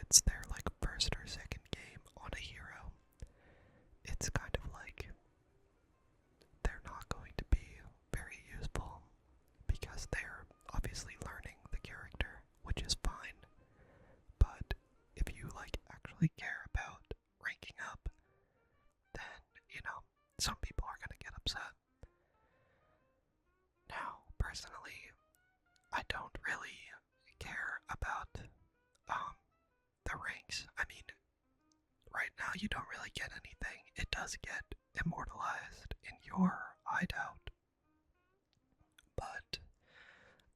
it's their like first or second game on a hero, it's kind of like they're not going to be very useful because they're obviously learning the character, which is fine. But if you like actually care about ranking up, then some people are gonna get upset. Now, personally, I don't really care about the ranks. I mean, right now you don't really get anything. It does get immortalized in your hideout, but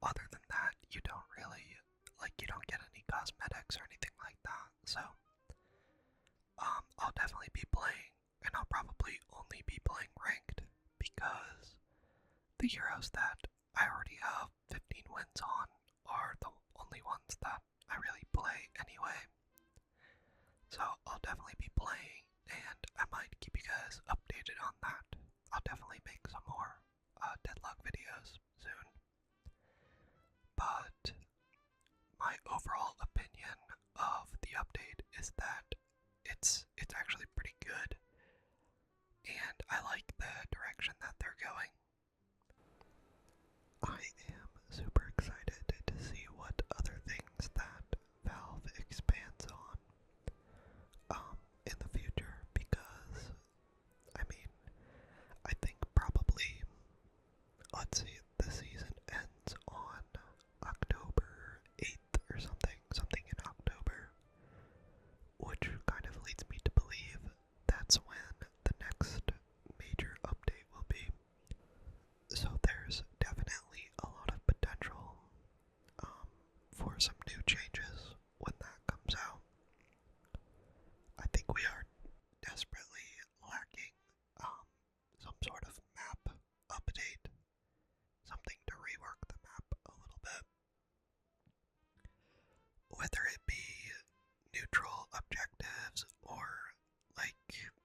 other than that, you don't really you don't get any cosmetics or anything like that. So, I'll definitely be playing, and I'll probably only be playing ranked because the heroes that I already have 15 wins on are the only ones that I really play anyway. So I'll definitely be playing, and I might keep you guys updated on that. I'll definitely make some more Deadlock videos soon. But my overall opinion of the update is that it's actually pretty good, and I like the direction that they're going. I am super excited to see what other things that Valve expands on in the future, because I mean, I think probably, let's see, the season ends on October 8th or something in October, which kind of leads me to believe that's when the next major update will be. So there's definitely a lot of potential for some new changes when that comes out. I think we are desperately lacking some sort of map update, something to rework the map a little bit. Whether it be neutral objectives or like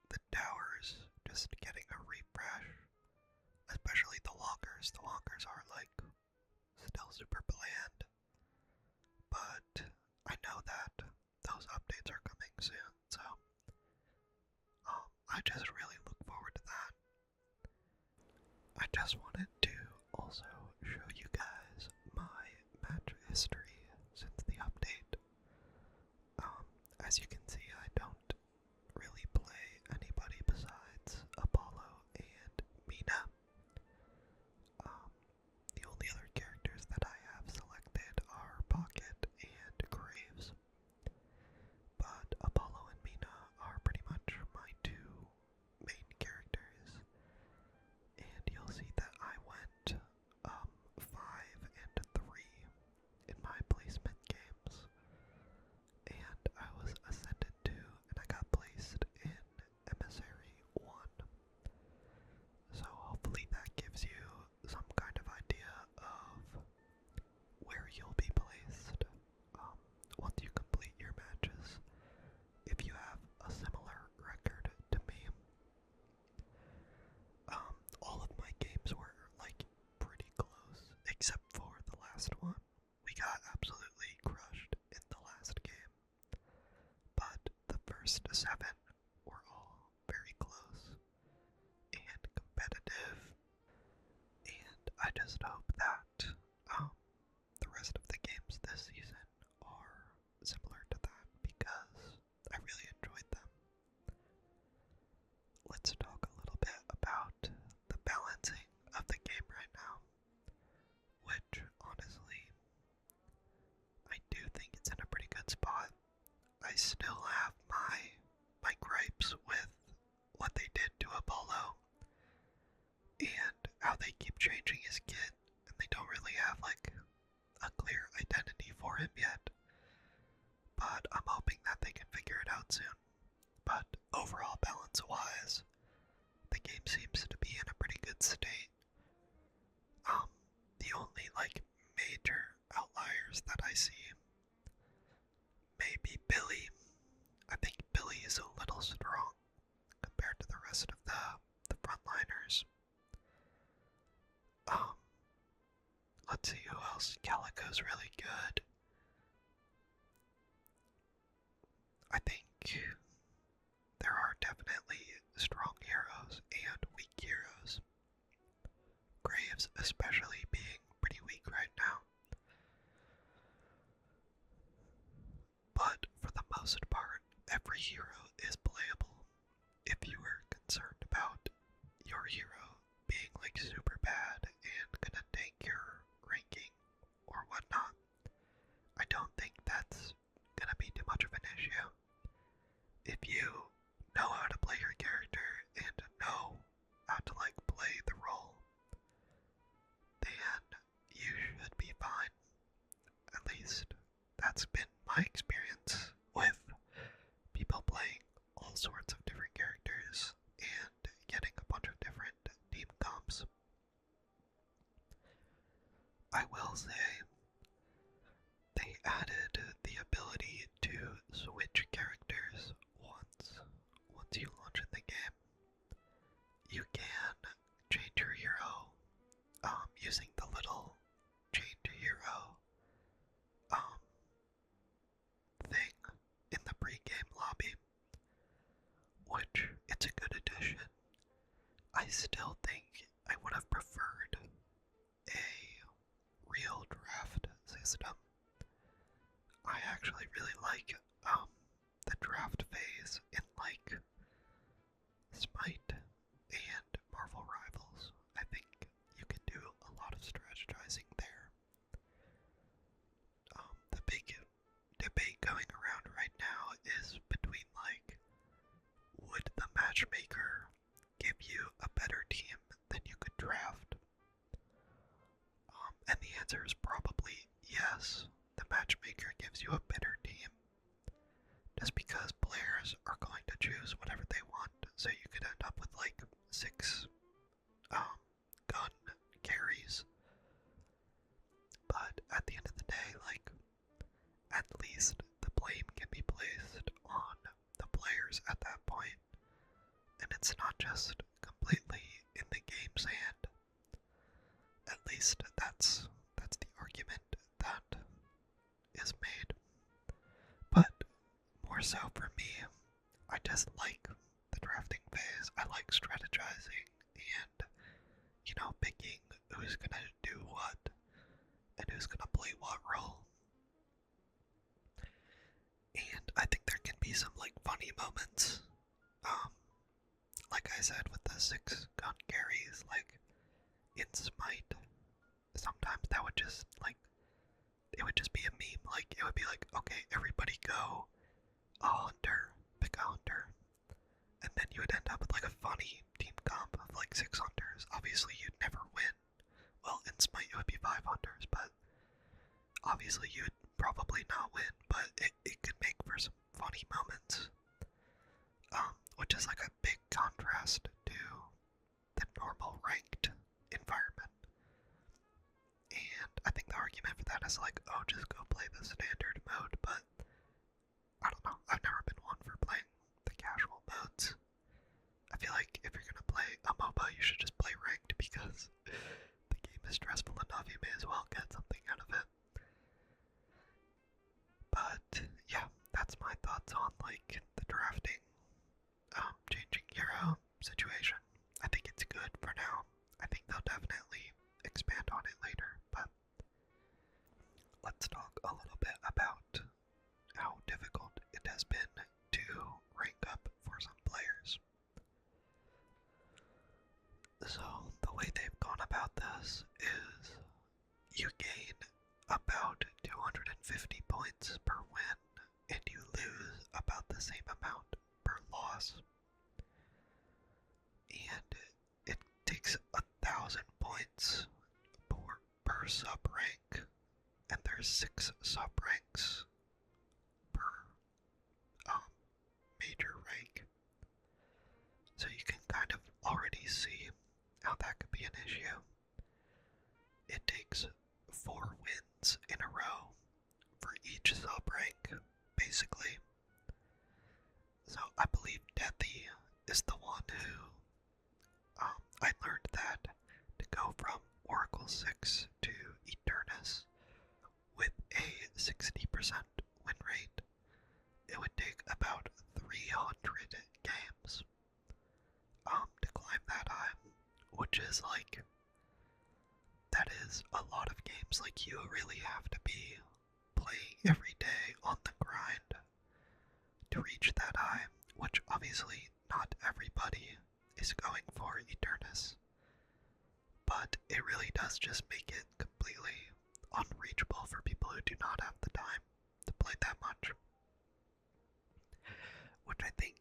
the towers just getting a refresh, especially the walkers. The walkers are like still super bland, but I know that those updates are coming soon, so I just really look forward to that. I just wanted to also show you guys my match history since the update. As you can see, I don't really play anybody besides Apollo and Mina. The only other characters that I have selected are Pocket and Graves, but Apollo and Mina are pretty much my two main characters, and you'll see that I went 5 and 3 in my placement games, and I was ascended 2, and I got placed in Emissary 1. So hopefully that gives you some kind of idea of where you'll be placed once you complete your matches, if you have a similar record to me. All of my games were like pretty close, except for the last one. We got absolutely crushed in the last game, but the first 7 were all very close and competitive, and I just hope that the rest of the games this season are similar to that, because I really enjoyed them. Let's talk a little bit about the balancing of the game right now, which honestly, I do think it's in a pretty good spot. I still have my gripes with what they did to Apollo and how they keep changing his kit, and they don't really have like a clear identity for him yet. But I'm hoping that they can figure it out soon. But overall, balance-wise, the game seems to be in a pretty good state. The only like major outliers that I see may be Billy. I think Billy is a little strong compared to the rest of the frontliners. Let's see who else. Calico's really good. I think there are definitely strong heroes and weak heroes. Graves especially being pretty weak right now. But for the most part, every hero is playable. If you were concerned about your hero being like super bad and gonna tank your ranking or whatnot, I don't think that's gonna be too much of an issue. If you know how to play your character and know how to like play the role, then you should be fine. At least that's been my experience with people playing all sorts of different characters and getting a bunch of different team comps. I will say they added the ability to switch characters once you launch in the game. You can change your hero using the little change hero thing in the pre-game lobby, which it's a good addition. I still think I would have preferred a real draft system. I actually really like the draft phase in like Smite and Marvel Rivals. I think you can do a lot of strategizing there. The big debate going around right now is between like, would the matchmaker give you a better team than you could draft? And the answer is probably yes. The matchmaker gives you a better team. Just because players are going to choose whatever they want, so you could end up with like 6 gun carries. But at the end of the day, like, at least the blame can be placed on the players at that point, and it's not just completely in the game's hand. At least that's the argument that is made. But more so for me, I just like the drafting phase. I like strategizing and, picking who's gonna do what and who's gonna play what role. And I think there can be some like funny moments. Like I said with the 6 gun carries, like in Smite, sometimes that would just like, it would just be a meme. Like it would be like, okay, everybody go a hunter, pick a hunter, and then you would end up with like a funny team comp of like 6 hunters. Obviously you'd never win. Well, in Smite it would be 5 hunters, but obviously you'd probably not win, but it could make for some funny moments. Which is like a big contrast to the normal ranked environment. And I think the argument for that is like, oh, just go play the standard mode, but I don't know, I've never been one for playing the casual modes. I feel like if you're gonna play a MOBA, you should just play ranked because the game is stressful enough, you may as well get something out of it. But yeah, that's my thoughts on like the drafting, changing hero situation. I think it's good for now. I think they'll definitely expand on it later, but let's talk a little bit about how difficult it has been to rank up for some players. So, the way they've gone about this is you gain about 250 points per win, and you lose about the same amount per loss. And it takes 1,000 points per sub rank, and there's 6 sub ranks per major rank. So you can kind of already see how that could be an issue. It takes 4 wins in a row for each sub rank, basically. So I believe Deathy is the one who I learned that to go from Oracle 6 to Eternus with a 60% win rate, it would take about about 300 games to climb that high, which is like, that is a lot of games. Like, you really have to be playing every day on the grind to reach that high, which obviously not everybody is going for Eternus, but it really does just make it completely unreachable for people who do not have the time to play that much, which I think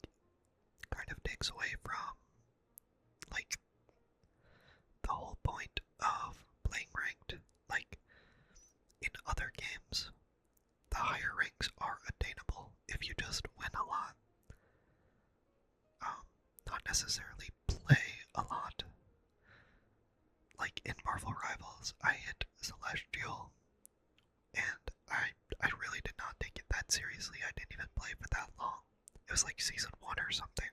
kind of takes away from, like, the whole point of playing ranked. Like, in other games, the higher ranks are attainable if you just win a lot. Not necessarily play a lot. Like in Marvel Rivals, I hit Celestial, and I really did not take it that seriously. I didn't even play for that long. It was like season 1 or something.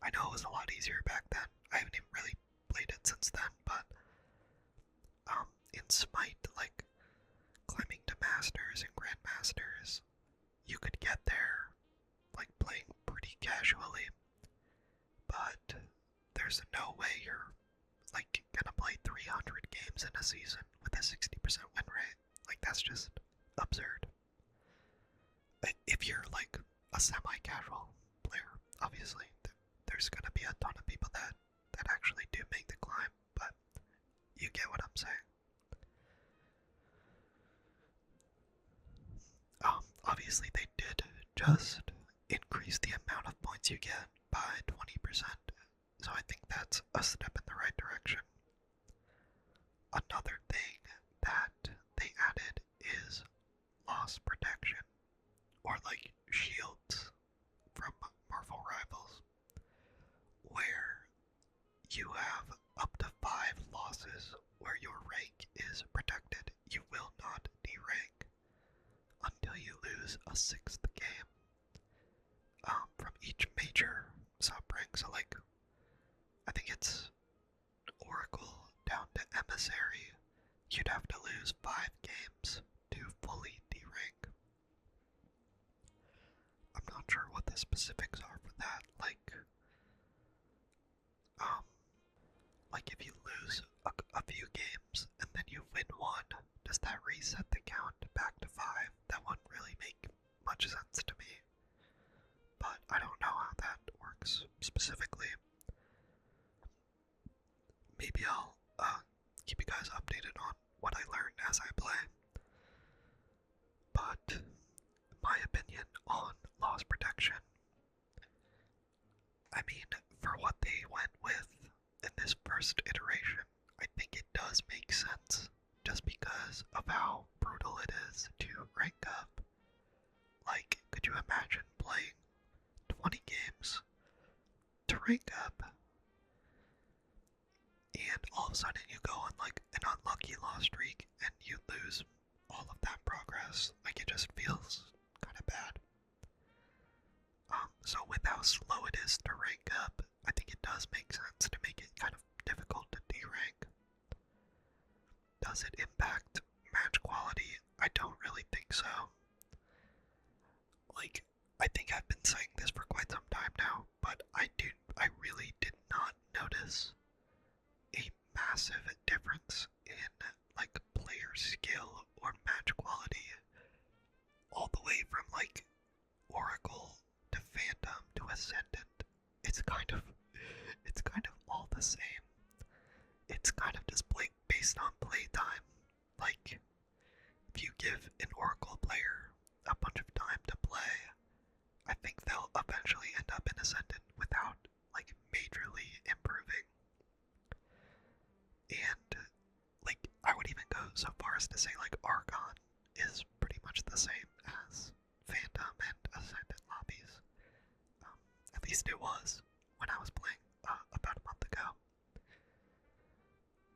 I know it was a lot easier back then. I haven't even really played it since then, but in Smite, like climbing to Masters and Grandmasters, you could get there like playing pretty casually, but there's no way you're like gonna play 300 games in a season with a 60% win rate. Like, that's just absurd. If you're like a semi-casual player, obviously there's gonna be a ton of people that actually do make the climb, but you get what I'm saying. Obviously they did just increase the amount of points you get by 20%, so I think that's a step in the right direction. Another thing that they added is loss protection, or like shields from Marvel Rivals, where you have up to 5 losses where your rank is protected. You will not derank until you lose a 6th game from each major sub-rank. So like, I think it's Oracle down to Emissary, you'd have to lose 5 games to fully derank. I'm not sure what the specifics are for that. Like if you lose a few games and then you win one, does that reset the count back to 5? That wouldn't really make much sense to me, but I don't know how that works specifically. Maybe I'll keep you guys updated on what I learned as I play. But my opinion on loss protection, I mean, for what they went with in this first iteration, I think it does make sense just because of how brutal it is to rank up. Like, could you imagine playing 20 games to rank up, and all of a sudden you go on like an unlucky loss streak and you lose all of that progress? Like, it just feels kind of bad. So with how slow it is to rank up, I think it does make sense to make it kind of difficult to derank. Does it impact match quality? I don't really think so. Like, I think I've been saying this for quite some time now, but I really did not notice a massive difference in like player skill or match quality all the way from like Oracle to Phantom to Ascendant. It's kind of all the same. It's kind of just based on playtime. Like, if you give an Oracle player a bunch of time to play, I think they'll eventually end up in Ascendant without like majorly improving. And like, I would even go so far as to say like Archon is pretty much the same as Phantom and Ascendant lobbies. At least it was when I was playing about a month ago.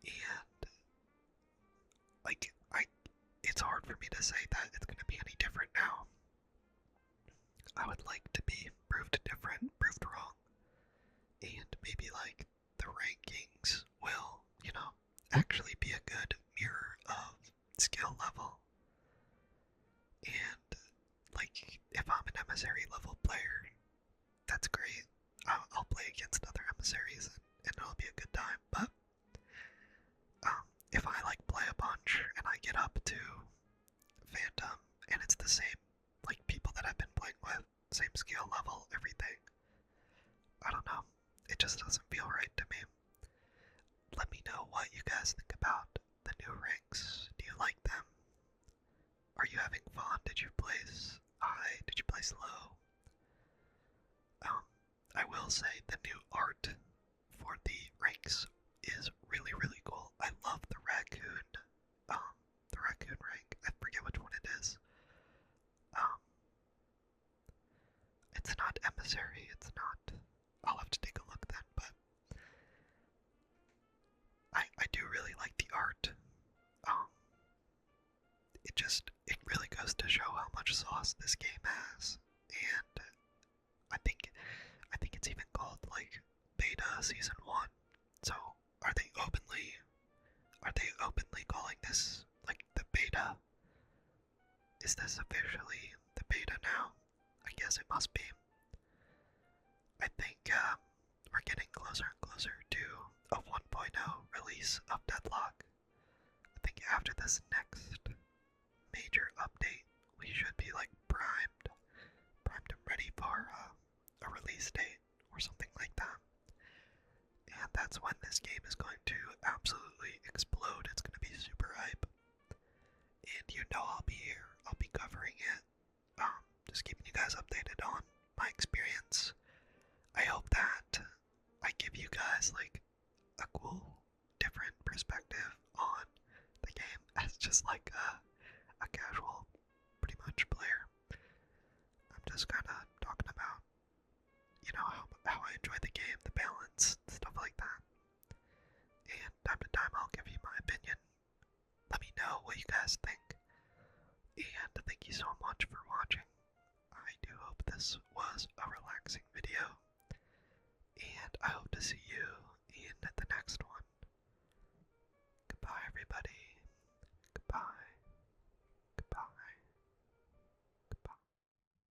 And like, it's hard for me to say that it's going to be any different now. I would like to be proved different, proved wrong, and maybe like the rankings will, actually be a good mirror of skill level. And like, if I'm an emissary level player, that's great. I'll play against other emissaries and it'll be a good time. But if I like play a bunch and I get up to Phantom and it's the same like people that I've been playing with, same skill level, everything, I don't know. It just doesn't feel right to me. Let me know what you guys think about the new ranks. Do you like them? Are you having fun? Did you place high? Did you place low? I will say the new art for the ranks is really, really cool. I love the raccoon rank. I forget which one it is. It's not emissary. It's not. I'll have to take a look then, but I do really like the art. It really goes to show how much sauce this game has, and I think it's even called like Beta Season 1. So are they openly calling this like the beta? Is this officially the beta now? I guess it must be. I think we're getting closer and closer to a 1.0 release of Deadlock. I think after this next major update, we should be like primed and ready for a release date or something like that. And that's when this game is going to absolutely explode. It's going to be super hype. And you know I'll be here. I'll be covering it. Just keeping you guys updated on my experience. I hope that I give you guys like a cool, different perspective on the game as just like a casual, pretty much player. I'm just kind of talking about, you know, how I enjoy the game, the balance, stuff like that. And time to time I'll give you my opinion. Let me know what you guys think. And thank you so much for watching. I do hope this was a relaxing video. And I hope to see you in the next one.